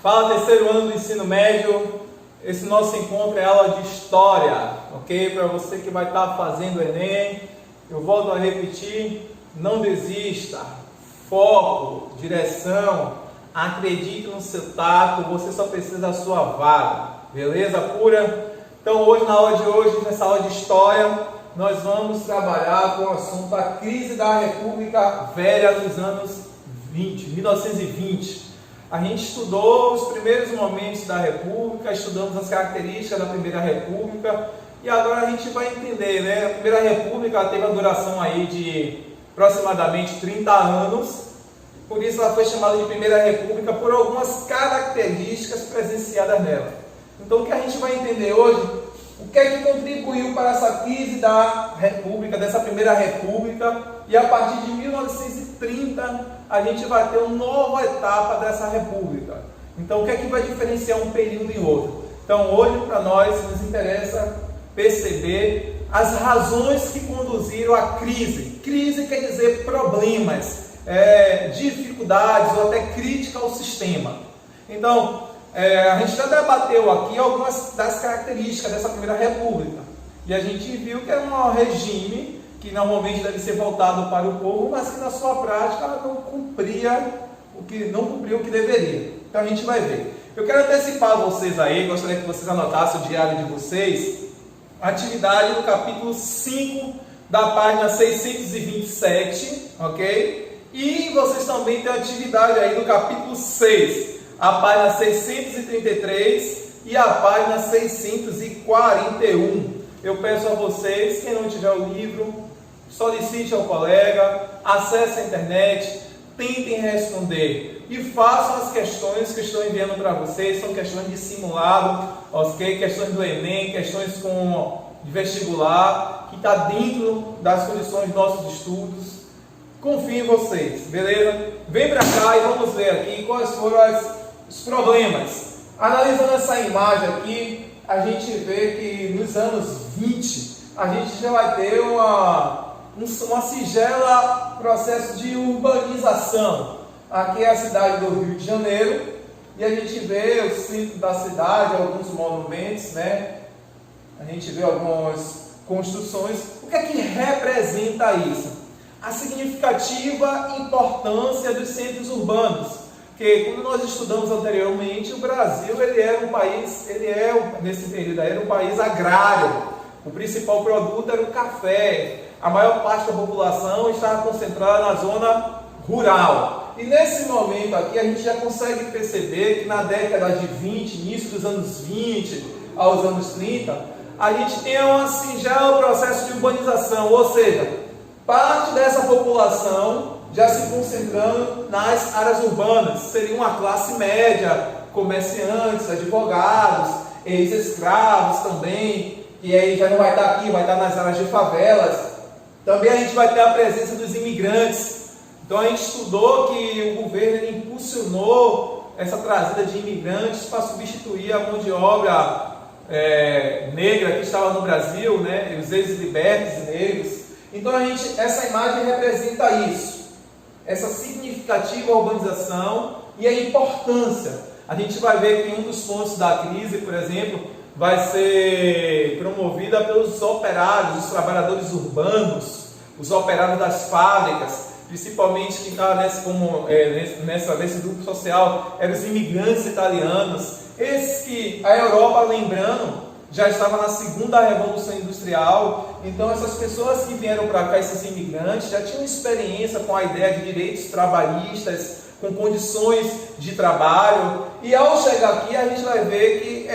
Fala, terceiro ano do ensino médio. Esse nosso encontro é aula de história, ok? Para você que vai estar fazendo o Enem, eu volto a repetir, não desista, foco, direção, acredite no seu taco, você só precisa da sua vaga, beleza pura? Então hoje, na aula de hoje, nessa aula de história, nós vamos trabalhar com o assunto a crise da República Velha dos anos 1920. A gente estudou os primeiros momentos da República, estudamos as características da Primeira República e agora a gente vai entender, né? A Primeira República teve a duração aí de aproximadamente 30 anos, por isso ela foi chamada de Primeira República por algumas características presenciadas nela. Então o que a gente vai entender hoje, o que é que contribuiu para essa crise da República, dessa Primeira República, e a partir de 1930 a gente vai ter uma nova etapa dessa República. Então o que é que vai diferenciar um período e outro? Então hoje para nós nos interessa perceber as razões que conduziram à crise. Crise quer dizer problemas, dificuldades ou até crítica ao sistema. Então a gente já debateu aqui algumas das características dessa Primeira República. E a gente viu que é um regime que normalmente deve ser voltado para o povo, mas que na sua prática não cumpriu o que deveria. Então a gente vai ver. Eu quero antecipar a vocês aí, gostaria que vocês anotassem o diário de vocês, a atividade do capítulo 5, da página 627, ok? E vocês também têm a atividade aí do capítulo 6, a página 633 e a página 641. Eu peço a vocês, quem não tiver o livro, solicite ao colega, acesse a internet, tentem responder e façam as questões que estou enviando para vocês. São questões de simulado, ok? Questões do Enem, questões de vestibular, que está dentro das condições dos nossos estudos. Confio em vocês, beleza? Vem para cá e vamos ver aqui quais foram os problemas. Analisando essa imagem aqui, a gente vê que nos anos 20 a gente já vai ter uma singela processo de urbanização. Aqui é a cidade do Rio de Janeiro e a gente vê o centro da cidade, alguns monumentos, né? A gente vê algumas construções. O que é que representa isso? A significativa importância dos centros urbanos. Porque quando nós estudamos anteriormente, o Brasil nesse período era um país agrário. O principal produto era o café. A maior parte da população estava concentrada na zona rural. E nesse momento aqui a gente já consegue perceber que na década de 20, início dos anos 20 aos anos 30, a gente tem um singelo processo de urbanização, ou seja, parte dessa população já se concentrando nas áreas urbanas. Seria uma classe média, comerciantes, advogados, ex-escravos também, e aí já não vai estar aqui, vai estar nas áreas de favelas. Também a gente vai ter a presença dos imigrantes. Então a gente estudou que o governo impulsionou essa trazida de imigrantes para substituir a mão de obra negra que estava no Brasil, né? Os ex-libertos negros. Então essa imagem representa isso, essa significativa urbanização e a importância. A gente vai ver que um dos pontos da crise, por exemplo, vai ser promovida pelos operários, os trabalhadores urbanos, os operários das fábricas, principalmente quem está nesse grupo social, eram os imigrantes italianos, esses que a Europa, lembrando, já estava na segunda revolução industrial. Então essas pessoas que vieram para cá, esses imigrantes, já tinham experiência com a ideia de direitos trabalhistas, com condições de trabalho, e ao chegar aqui a gente vai ver que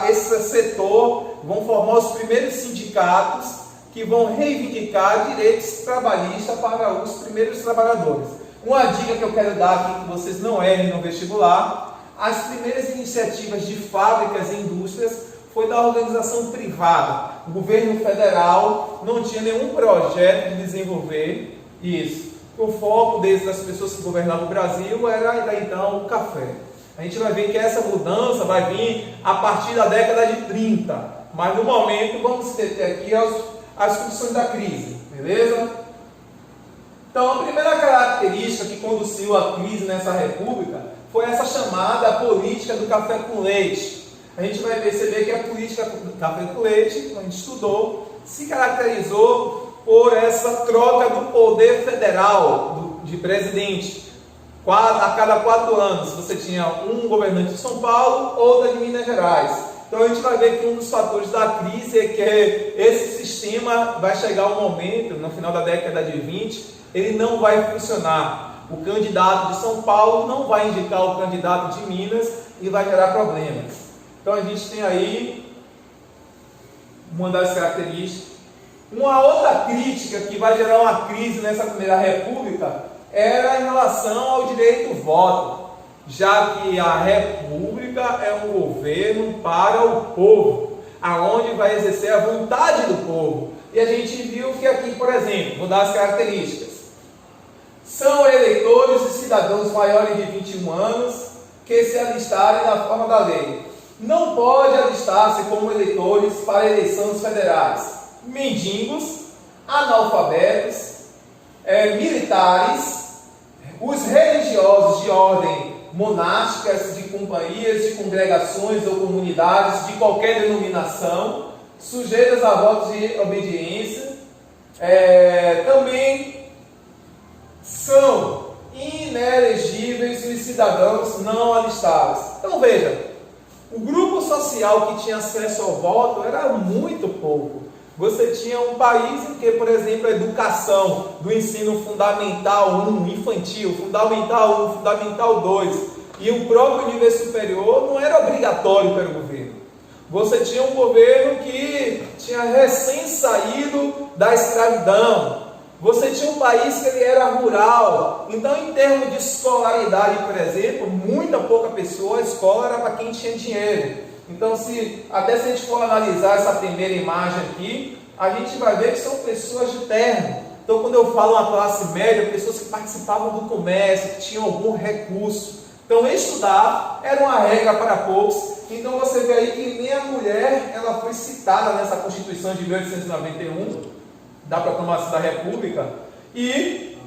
esse setor vão formar os primeiros sindicatos que vão reivindicar direitos trabalhistas para os primeiros trabalhadores. Uma dica que eu quero dar aqui, que vocês não errem no vestibular: as primeiras iniciativas de fábricas e indústrias foi da organização privada. O governo federal não tinha nenhum projeto de desenvolver isso. O foco das pessoas que governavam o Brasil era até então o café. A gente vai ver que essa mudança vai vir a partir da década de 30, mas no momento vamos se deter aqui às condições da crise, beleza? Então a primeira característica que conduziu à crise nessa república foi essa chamada política do café com leite. A gente vai perceber que a política do café com leite, que a gente estudou, se caracterizou por essa troca do poder federal de presidente. A cada 4 anos você tinha um governante de São Paulo, outro de Minas Gerais. Então a gente vai ver que um dos fatores da crise é que esse sistema vai chegar um momento, no final da década de 20, ele não vai funcionar. O candidato de São Paulo não vai indicar o candidato de Minas e vai gerar problemas. Então a gente tem aí uma das características. Uma outra crítica que vai gerar uma crise nessa Primeira República era em relação ao direito do voto, já que a República é um governo para o povo, aonde vai exercer a vontade do povo. E a gente viu que aqui, por exemplo, vou dar as características. São eleitores e cidadãos maiores de 21 anos que se alistarem na forma da lei. Não pode alistar-se como eleitores para eleições federais mendigos, analfabetos, militares, os religiosos de ordem monásticas, de companhias, de congregações ou comunidades de qualquer denominação, sujeitas a votos de obediência, também são inelegíveis os cidadãos não alistados. Então veja, o grupo social que tinha acesso ao voto era muito pouco. Você tinha um país em que, por exemplo, a educação do ensino fundamental 1, infantil, fundamental 1, fundamental 2 e o próprio nível superior não era obrigatório para o governo. Você tinha um governo que tinha recém saído da escravidão. Você tinha um país que ele era rural. Então, em termos de escolaridade, por exemplo, muita pouca pessoa, a escola era para quem tinha dinheiro. Então, até se a gente for analisar essa primeira imagem aqui, a gente vai ver que são pessoas de terno. Então, quando eu falo uma classe média, pessoas que participavam do comércio, que tinham algum recurso. Então, estudar era uma regra para poucos. Então, você vê aí que nem a mulher ela foi citada nessa Constituição de 1891, da Proclamação da República. E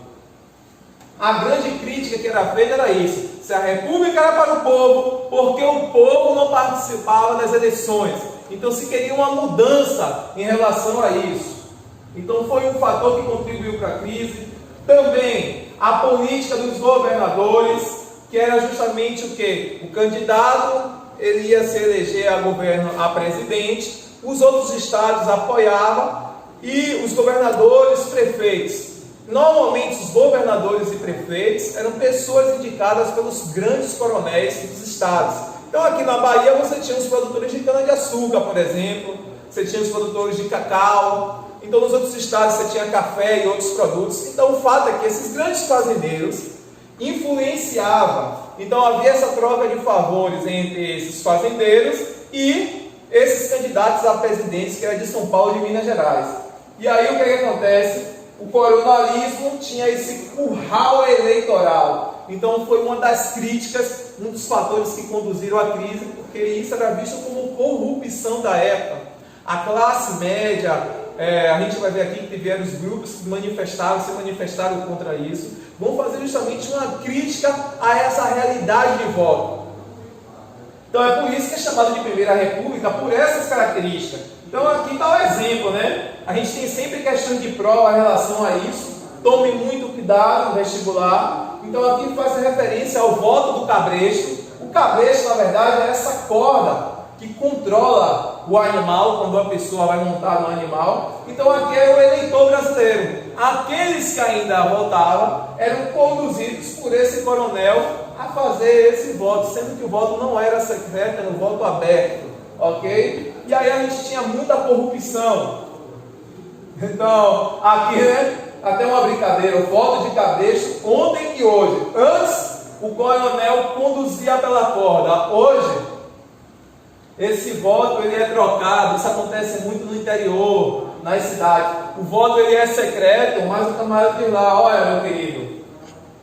a grande crítica que era feita era isso. Se a República era para o povo, porque o povo não participava das eleições. Então se queria uma mudança em relação a isso. Então foi um fator que contribuiu para a crise. Também a política dos governadores, que era justamente o quê? O candidato ele ia se eleger a presidente, os outros estados apoiavam e os governadores, prefeitos. Normalmente os governadores e prefeitos eram pessoas indicadas pelos grandes coronéis dos estados. Então aqui na Bahia você tinha os produtores de cana-de-açúcar, por exemplo, você tinha os produtores de cacau, então nos outros estados você tinha café e outros produtos. Então o fato é que esses grandes fazendeiros influenciavam, então havia essa troca de favores entre esses fazendeiros e esses candidatos a presidentes que eram de São Paulo e de Minas Gerais. E aí o que acontece? O coronelismo tinha esse curral eleitoral. Então foi uma das críticas, um dos fatores que conduziram à crise, porque isso era visto como corrupção da época. A classe média, a gente vai ver aqui que tiveram os grupos que se manifestaram contra isso, vão fazer justamente uma crítica a essa realidade de voto. Então é por isso que é chamado de Primeira República, por essas características. Então aqui está o exemplo, né? A gente tem sempre questões de prova em relação a isso. Tome muito cuidado no vestibular. Então aqui faz referência ao voto do cabresto. O cabresto, na verdade, é essa corda que controla o animal, quando a pessoa vai montar no animal. Então aqui é o eleitor brasileiro. Aqueles que ainda votavam eram conduzidos por esse coronel a fazer esse voto, sendo que o voto não era secreto, era um voto aberto, ok? E aí a gente tinha muita corrupção. Então, aqui, né, até uma brincadeira, o voto de cabresto ontem e hoje. Antes, o coronel conduzia pela corda. Hoje, esse voto ele é trocado. Isso acontece muito no interior, nas cidades. O voto ele é secreto, mas o camarada diz lá: olha, meu querido,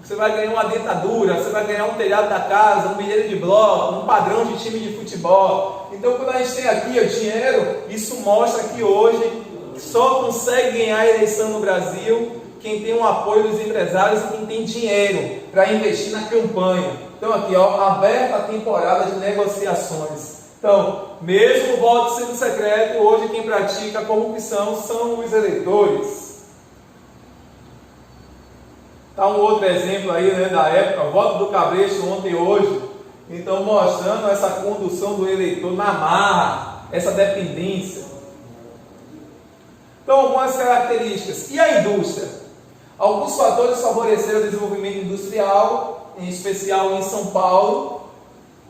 você vai ganhar uma dentadura, você vai ganhar um telhado da casa, um milheiro de bloco, um padrão de time de futebol. Então, quando a gente tem aqui o dinheiro, isso mostra que hoje só consegue ganhar a eleição no Brasil quem tem o apoio dos empresários e quem tem dinheiro para investir na campanha. Então aqui, ó, aberta a temporada de negociações. Então, mesmo o voto sendo secreto, hoje quem pratica a corrupção são os eleitores. Tá um outro exemplo aí, né, da época, o voto do Cabresto ontem e hoje. Então, mostrando essa condução do eleitor na marra, essa dependência. Então, algumas características. E a indústria? Alguns fatores favoreceram o desenvolvimento industrial, em especial em São Paulo,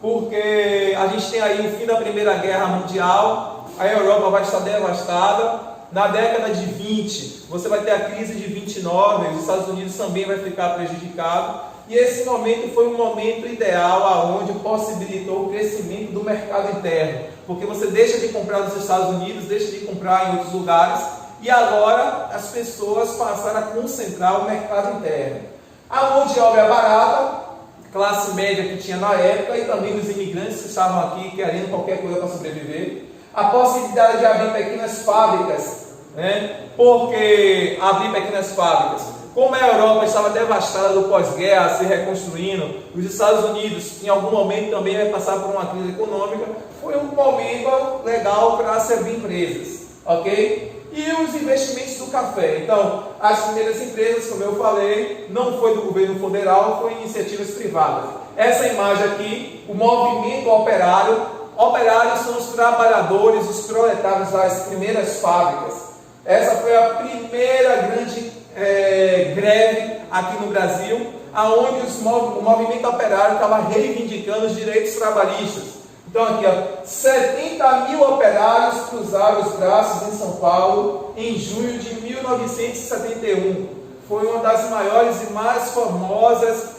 porque a gente tem aí o fim da Primeira Guerra Mundial, a Europa vai estar devastada. Na década de 20, você vai ter a crise de 29, os Estados Unidos também vai ficar prejudicado. E esse momento foi um momento ideal aonde possibilitou o crescimento do mercado interno, porque você deixa de comprar nos Estados Unidos, deixa de comprar em outros lugares, e agora as pessoas passaram a concentrar o mercado interno. A mão de obra é barata, classe média que tinha na época, e também os imigrantes que estavam aqui querendo qualquer coisa para sobreviver. A possibilidade de abrir pequenas fábricas, né? Porque abrir pequenas fábricas, como a Europa estava devastada do pós-guerra, se reconstruindo, os Estados Unidos em algum momento também vai passar por uma crise econômica, foi um momento legal para se abrir empresas, ok? E os investimentos do café. Então, as primeiras empresas, como eu falei, não foi do governo federal, foi iniciativas privadas. Essa imagem aqui, o movimento operário. Operários são os trabalhadores, os proletários das primeiras fábricas. Essa foi a primeira grande greve aqui no Brasil, aonde o movimento operário estava reivindicando os direitos trabalhistas. Então aqui, ó, 70 mil operários cruzaram os braços em São Paulo em junho de 1971. Foi uma das maiores e mais famosas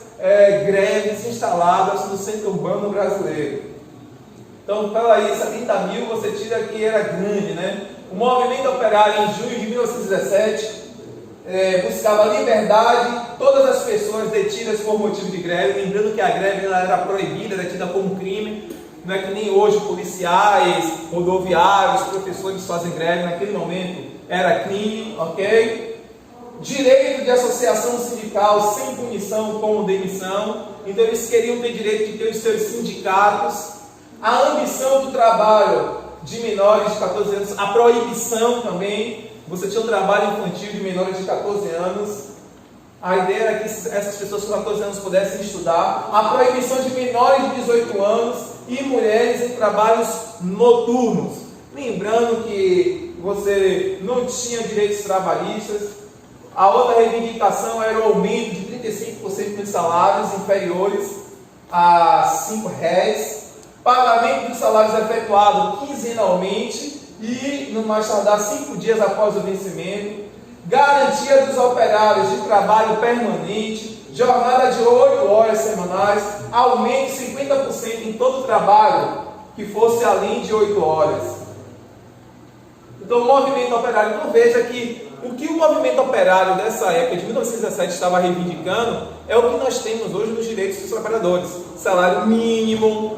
greves instaladas no centro urbano brasileiro. Então, para aí, 70 mil, você tira que era grande, né? O movimento operário, em junho de 1917, buscava liberdade, todas as pessoas detidas por motivo de greve, lembrando que a greve ela era proibida, era tida como crime, não é que nem hoje policiais, rodoviários, professores fazem greve, naquele momento era crime, ok? Direito de associação sindical sem punição como demissão, então eles queriam ter direito de ter os seus sindicatos. A ambição do trabalho de menores de 14 anos, a proibição também, você tinha um trabalho infantil de menores de 14 anos, a ideia era que essas pessoas com 14 anos pudessem estudar, a proibição de menores de 18 anos e mulheres em trabalhos noturnos, lembrando que você não tinha direitos trabalhistas. A outra reivindicação era o aumento de 35% nos salários inferiores a R$5, pagamento dos salários efetuado quinzenalmente e no mais tardar 5 dias após o vencimento, garantia dos operários de trabalho permanente, jornada de 8 horas semanais, aumento de 50% em todo o trabalho que fosse além de 8 horas. Então o movimento operário, então veja que o que o movimento operário dessa época de 1917 estava reivindicando é o que nós temos hoje nos direitos dos trabalhadores. Salário mínimo,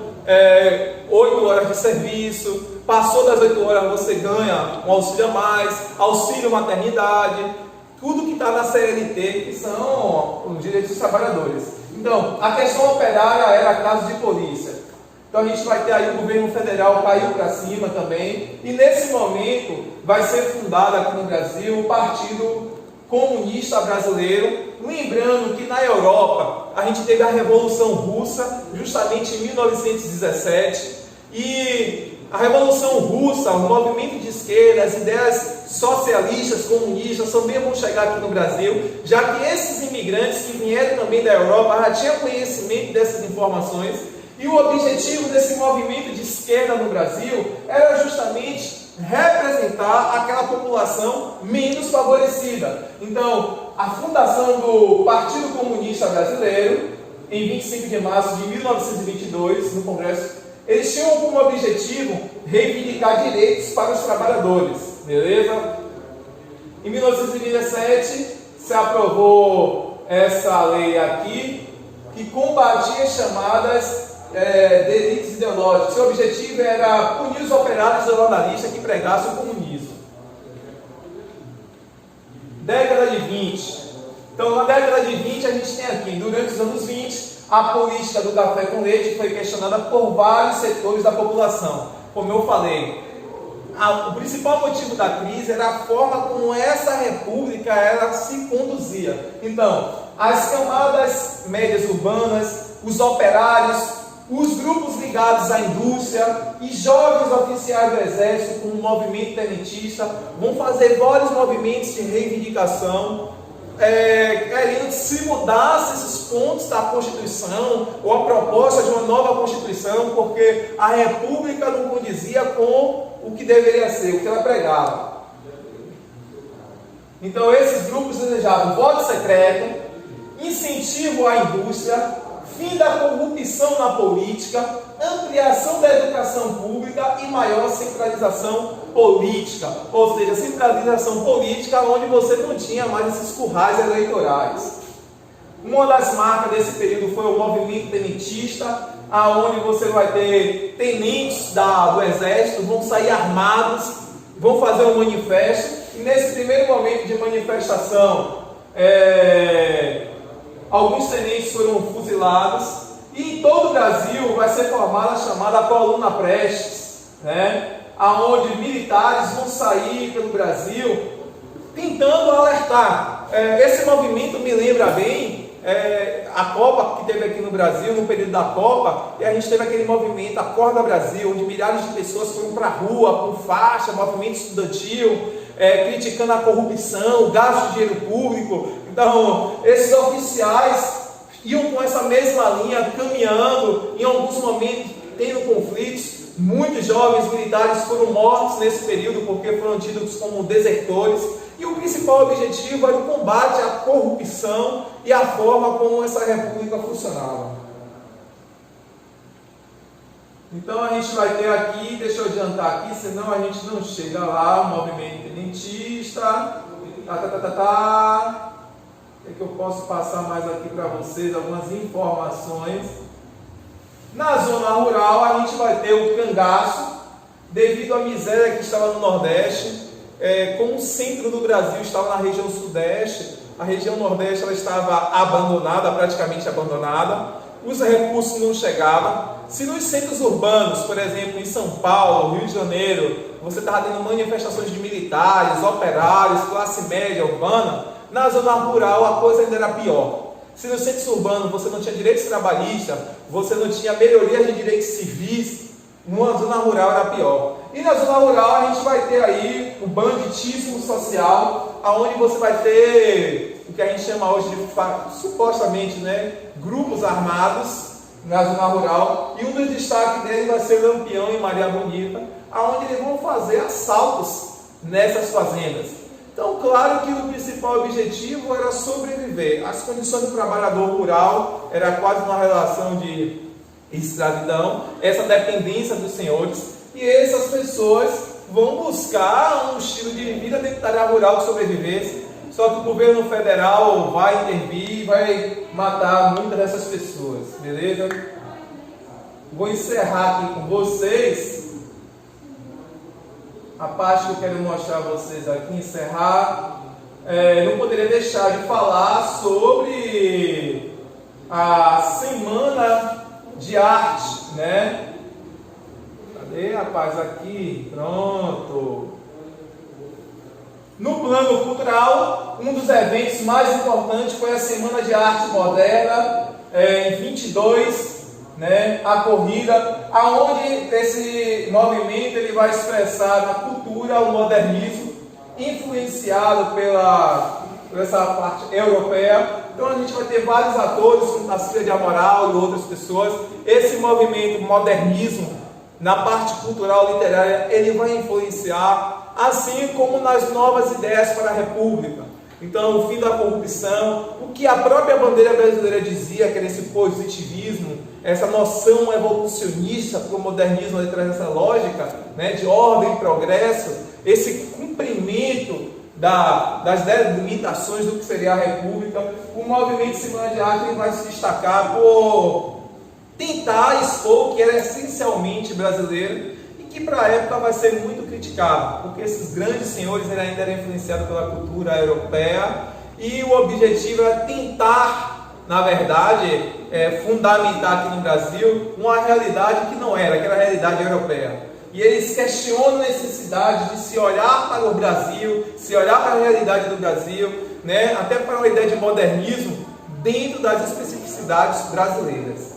8 horas de serviço, passou das 8 horas você ganha um auxílio a mais, auxílio maternidade, tudo que está na CLT, que são os direitos dos trabalhadores. Então, a questão operária era caso de polícia. Então a gente vai ter aí o governo federal caiu para cima também, e nesse momento vai ser fundado aqui no Brasil o Partido Comunista Brasileiro, lembrando que na Europa a gente teve a Revolução Russa justamente em 1917, e a Revolução Russa, o movimento de esquerda, as ideias socialistas, comunistas também vão chegar aqui no Brasil, já que esses imigrantes que vieram também da Europa já tinham conhecimento dessas informações. E o objetivo desse movimento de esquerda no Brasil era justamente representar aquela população menos favorecida. Então, a fundação do Partido Comunista Brasileiro, em 25 de março de 1922, no Congresso, eles tinham como objetivo reivindicar direitos para os trabalhadores, beleza? Em 1917, se aprovou essa lei aqui, que combatia as chamadas delitos ideológicos. Seu objetivo era punir os operários e jornalistas que pregassem o comunismo. década de 20. Então, na década de 20, a gente tem aqui, durante os anos 20, a política do café com leite foi questionada por vários setores da população. Como eu falei, o principal motivo da crise era a forma como essa república ela se conduzia. Então, as camadas médias urbanas, os operários, os grupos ligados à indústria e jovens oficiais do exército, como o movimento tenentista, vão fazer vários movimentos de reivindicação, querendo que se mudasse esses pontos da Constituição ou a proposta de uma nova Constituição, porque a República não condizia com o que deveria ser, o que ela pregava. Então esses grupos desejavam voto secreto, incentivo à indústria, fim da corrupção na política, ampliação da educação pública e maior centralização política. Ou seja, centralização política onde você não tinha mais esses currais eleitorais. Uma das marcas desse período foi o movimento tenentista, aonde você vai ter tenentes do exército, vão sair armados, vão fazer um manifesto, e nesse primeiro momento de manifestação, alguns tenentes foram fuzilados, e em todo o Brasil vai ser formada a chamada Coluna Prestes, aonde militares vão sair pelo Brasil tentando alertar. Esse movimento me lembra bem a Copa que teve aqui no Brasil, no período da Copa, e a gente teve aquele movimento Acorda Brasil, onde milhares de pessoas foram para a rua com faixa, movimento estudantil, criticando a corrupção, o gasto de dinheiro público. Então, esses oficiais iam com essa mesma linha, caminhando, em alguns momentos tendo conflitos. Muitos jovens militares foram mortos nesse período porque foram tidos como desertores. E o principal objetivo era o combate à corrupção e a forma como essa república funcionava. Então a gente vai ter aqui, deixa eu adiantar aqui, senão a gente não chega lá, o movimento tenentista, O que eu posso passar mais aqui para vocês, algumas informações. Na zona rural a gente vai ter o cangaço, devido à miséria que estava no Nordeste, como o centro do Brasil estava na região Sudeste, a região Nordeste ela estava abandonada, praticamente abandonada, os recursos não chegavam. Se nos centros urbanos, por exemplo, em São Paulo, Rio de Janeiro, você estava tendo manifestações de militares, operários, classe média urbana, na zona rural a coisa ainda era pior. Se nos centros urbanos você não tinha direitos trabalhistas, você não tinha melhoria de direitos civis, numa zona rural era pior. E na zona rural a gente vai ter aí o banditismo social, aonde você vai ter o que a gente chama hoje de, supostamente, grupos armados na zona rural, e um dos destaques dele vai ser Lampião e Maria Bonita, aonde eles vão fazer assaltos nessas fazendas. Então, claro que o principal objetivo era sobreviver. As condições do trabalhador rural era quase uma relação de escravidão, essa dependência dos senhores, e essas pessoas vão buscar um estilo de vida dentro da área rural que sobrevivesse. Só que o governo federal vai intervir e vai matar muitas dessas pessoas, beleza? Vou encerrar aqui com vocês a parte que eu quero mostrar a vocês aqui, encerrar. Não poderia deixar de falar sobre a Semana de Arte, Cadê, rapaz? Aqui, pronto. No plano cultural, um dos eventos mais importantes foi a Semana de Arte Moderna, em 22, a corrida, aonde esse movimento ele vai expressar na cultura o modernismo, influenciado por essa parte europeia. Então a gente vai ter vários atores, como Tarsila de Amaral e outras pessoas. Esse movimento modernismo, na parte cultural literária, ele vai influenciar, assim como nas novas ideias para a República. Então, o fim da corrupção, o que a própria bandeira brasileira dizia, que era esse positivismo, essa noção evolucionista para o modernismo, ele traz essa lógica de ordem e progresso, esse cumprimento das delimitações do que seria a República. O movimento Semana de Arte vai se destacar por tentar expor o que era essencialmente brasileiro. E que para a época vai ser muito criticado, porque esses grandes senhores ainda eram influenciados pela cultura europeia e o objetivo era tentar, na verdade, fundamentar aqui no Brasil uma realidade que não era, aquela realidade europeia. E eles questionam a necessidade de se olhar para o Brasil, se olhar para a realidade do Brasil, né, até para uma ideia de modernismo dentro das especificidades brasileiras.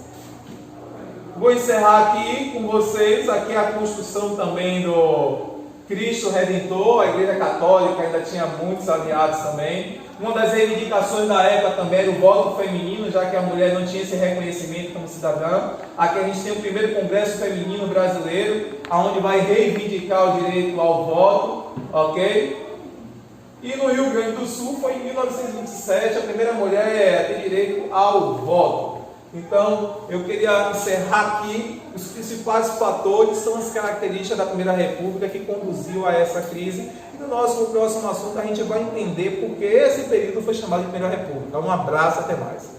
Vou encerrar aqui com vocês, aqui a construção também do Cristo Redentor. A Igreja Católica ainda tinha muitos aliados também. Uma das reivindicações da época também era o voto feminino, já que a mulher não tinha esse reconhecimento como cidadã. Aqui a gente tem o primeiro Congresso Feminino Brasileiro, onde vai reivindicar o direito ao voto, ok? E no Rio Grande do Sul foi em 1927 a primeira mulher a ter direito ao voto. Então, eu queria encerrar aqui. Os principais fatores são as características da Primeira República que conduziu a essa crise. E no nosso próximo assunto a gente vai entender porque esse período foi chamado de Primeira República. Um abraço, até mais.